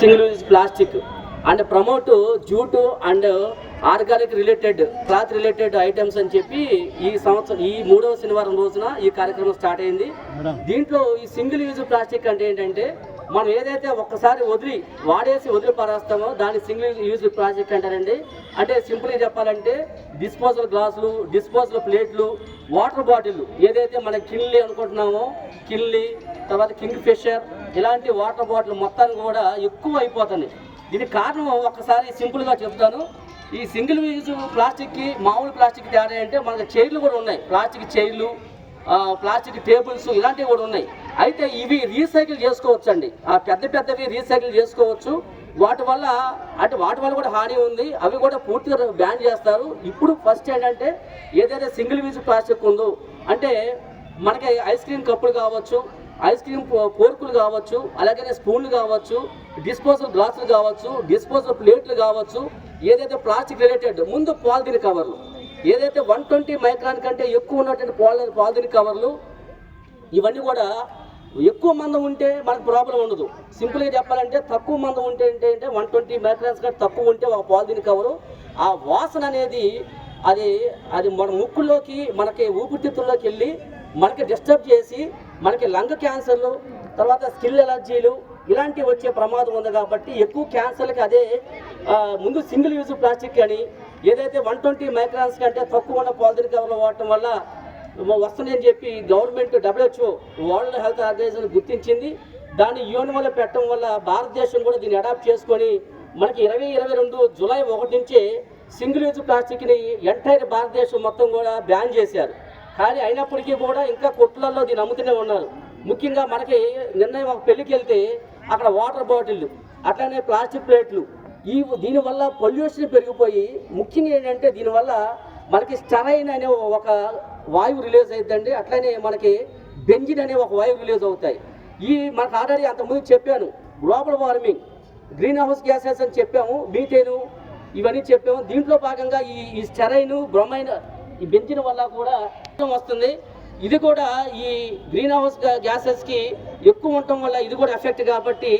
Single use plastic and promote jute and organic related cloth related items అని చెప్పి ఈ సంవత్సరం ఈ 3వ శనివారం రోజున ఈ కార్యక్రమం స్టార్ట్ అయింది. దీంట్లో ఈ సింగిల్ యూజ్ ప్లాస్టిక్ అంటే ఏంటంటే మనం ఏదైతే ఒక్కసారి వదిలి పారేస్తామో దాన్ని సింగిల్ యూజ్ ప్లాస్టిక్ అంటారండి. అంటే సింపుల్గా చెప్పాలంటే డిస్పోజల్ గ్లాసులు, డిస్పోజల్ ప్లేట్లు, వాటర్ బాటిల్ ఏదైతే మనం కిన్లీ అనుకుంటున్నామో కిన్లీ, తర్వాత కింగ్ ఫిషర్ ఇలాంటి వాటర్ బాటిల్ మొత్తాన్ని కూడా ఎక్కువ అయిపోతుంది. దీనికి కారణం ఒక్కసారి సింపుల్గా చెప్తాను. ఈ సింగిల్ యూజ్ ప్లాస్టిక్కి మామూలు ప్లాస్టిక్ తేడా అంటే మనకు చైర్లు కూడా ఉన్నాయి, ప్లాస్టిక్ చైర్లు, ప్లాస్టిక్ టేబుల్స్ ఇలాంటివి కూడా ఉన్నాయి. అయితే ఇవి రీసైకిల్ చేసుకోవచ్చండి, ఆ పెద్దవి రీసైకిల్ చేసుకోవచ్చు. వాటి వల్ల కూడా హాని ఉంది, అవి కూడా పూర్తిగా బ్యాన్ చేస్తారు. ఇప్పుడు ఫస్ట్ ఏంటంటే ఏదైతే సింగిల్ యూజ్ ప్లాస్టిక్ ఉందో అంటే మనకి ఐస్ క్రీమ్ కప్పులు కావచ్చు, ఐస్ క్రీమ్ ఫోర్కులు కావచ్చు, అలాగే స్పూన్లు కావచ్చు, డిస్పోజల్ గ్లాసులు కావచ్చు, డిస్పోజల్ ప్లేట్లు కావచ్చు, ఏదైతే ప్లాస్టిక్ రిలేటెడ్ ముందు పాలిథిన్ కవర్లు ఏదైతే 120 మైక్రాన్ కంటే ఎక్కువ ఉన్నటువంటి పాలిథిన్ కవర్లు ఇవన్నీ కూడా ఎక్కువ మందం ఉంటే మనకు ప్రాబ్లం ఉండదు. సింపుల్గా చెప్పాలంటే తక్కువ మందం ఉంటే ఏంటంటే 120 మైక్రాన్స్ కంటే తక్కువ ఉంటే ఒక పాలిథిన్ కవరు ఆ వాసన అనేది అది మన ముక్కుల్లోకి మనకి ఊపిరితిత్తుల్లోకి వెళ్ళి మనకి డిస్టర్బ్ చేసి మనకి లంగ్ క్యాన్సర్లు, తర్వాత స్కిన్ ఎలర్జీలు ఇలాంటివి వచ్చే ప్రమాదం ఉంది. కాబట్టి ఎక్కువ క్యాన్సర్లకి అదే ముందు సింగిల్ యూజ్ ప్లాస్టిక్ అని ఏదైతే 120 మైక్రాన్స్ కంటే తక్కువ ఉన్న పాలిథిన్ కవర్లు వాడటం వల్ల వస్తుందని చెప్పి government WHO world health organisation గుర్తించింది. దాన్ని యూఎన్ వల్ల పెట్టడం వల్ల భారతదేశం కూడా దీన్ని అడాప్ట్ చేసుకొని మనకి 2022 జూలై 1 నుంచే సింగిల్ యూజ్ ప్లాస్టిక్ని ఎంటైర్ భారతదేశం మొత్తం కూడా బ్యాన్ చేశారు. కానీ అయినప్పటికీ కూడా ఇంకా కొట్లలో దీన్ని అమ్ముతూనే ఉన్నారు. ముఖ్యంగా మనకి నిన్న ఒక పెళ్ళికి వెళ్తే అక్కడ వాటర్ బాటిళ్ళు, అట్లానే ప్లాస్టిక్ ప్లేట్లు దీనివల్ల పొల్యూషన్ పెరిగిపోయి ముఖ్యంగా ఏంటంటే దీనివల్ల మనకి స్టెరైన్ అనే ఒక వాయువు రిలీజ్ అవుతుందండి. అట్లనే మనకి బెంజిన్ అనే ఒక వాయువు రిలీజ్ అవుతాయి. మనకు ఆల్రెడీ అంతకుముందు చెప్పాను, global warming, green house gases అని చెప్పాము, మీథేను ఇవన్నీ చెప్పాము. దీంట్లో భాగంగా ఈ స్టెరైన్, బ్రోమైన్, ఈ బెంజిన్ వల్ల కూడా వస్తుంది. ఇది కూడా ఈ గ్రీన్ హౌస్ గ్యాసెస్కి ఎక్కువ ఉండటం వల్ల ఇది కూడా ఎఫెక్ట్ కాబట్టి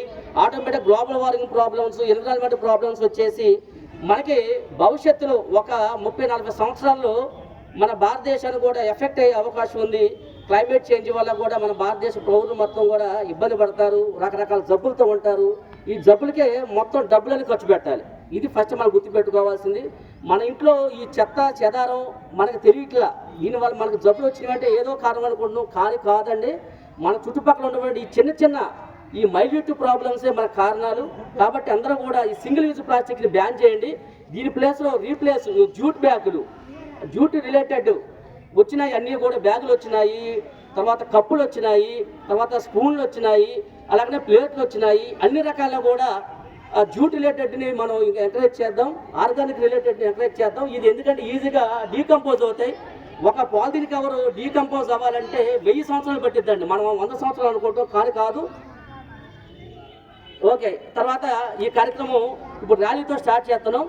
automatic global warming problems, environment problems వచ్చేసి మనకి భవిష్యత్తులో ఒక 30-40 సంవత్సరాల్లో మన భారతదేశానికి కూడా ఎఫెక్ట్ అయ్యే అవకాశం ఉంది. క్లైమేట్ చేంజ్ వల్ల కూడా మన భారతదేశ పౌరులు మొత్తం కూడా ఇబ్బంది పడతారు, రకరకాల జబ్బులతో ఉంటారు. ఈ జబ్బులకే మొత్తం డబ్బులని ఖర్చు పెట్టాలి. ఇది ఫస్ట్ మనం గుర్తుపెట్టుకోవాల్సింది. మన ఇంట్లో ఈ చెత్త చెదారం మనకు తెలియట్లా, దీనివల్ల మనకు జబ్బులు వచ్చినాయంటే ఏదో కారణం అనుకుంటున్నాం, కానీ కాదండి. మన చుట్టుపక్కల ఉన్నటువంటి ఈ చిన్న ఈ మైల్యూట్ ప్రాబ్లమ్సే మన కారణాలు. కాబట్టి అందరూ కూడా ఈ సింగిల్ యూజ్ ప్లాస్టిక్ని బ్యాన్ చేయండి. దీని ప్లేస్లో రీప్లేస్ జూట్ బ్యాగులు, జూట్ రిలేటెడ్ వచ్చినాయి, అన్నీ కూడా బ్యాగులు వచ్చినాయి, తర్వాత కప్పులు వచ్చినాయి, తర్వాత స్పూన్లు వచ్చినాయి, అలాగనే ప్లేట్లు వచ్చినాయి. అన్ని రకాల కూడా జూట్ రిలేటెడ్ని మనం ఇంకా ఎంకరేజ్ చేద్దాం, ఆర్గానిక్ రిలేటెడ్ని ఎంకరేజ్ చేద్దాం. ఇది ఎందుకంటే ఈజీగా డీకంపోజ్ అవుతాయి. ఒక పాలిథిన్ కవర్ డీకంపోజ్ అవ్వాలంటే 1000 సంవత్సరాలు పట్టిద్దండి. మనం 100 సంవత్సరాలు అనుకుంటాం, కానీ కాదు. ఓకే, తర్వాత ఈ కార్యక్రమం ఇప్పుడు ర్యాలీతో స్టార్ట్ చేస్తున్నాం.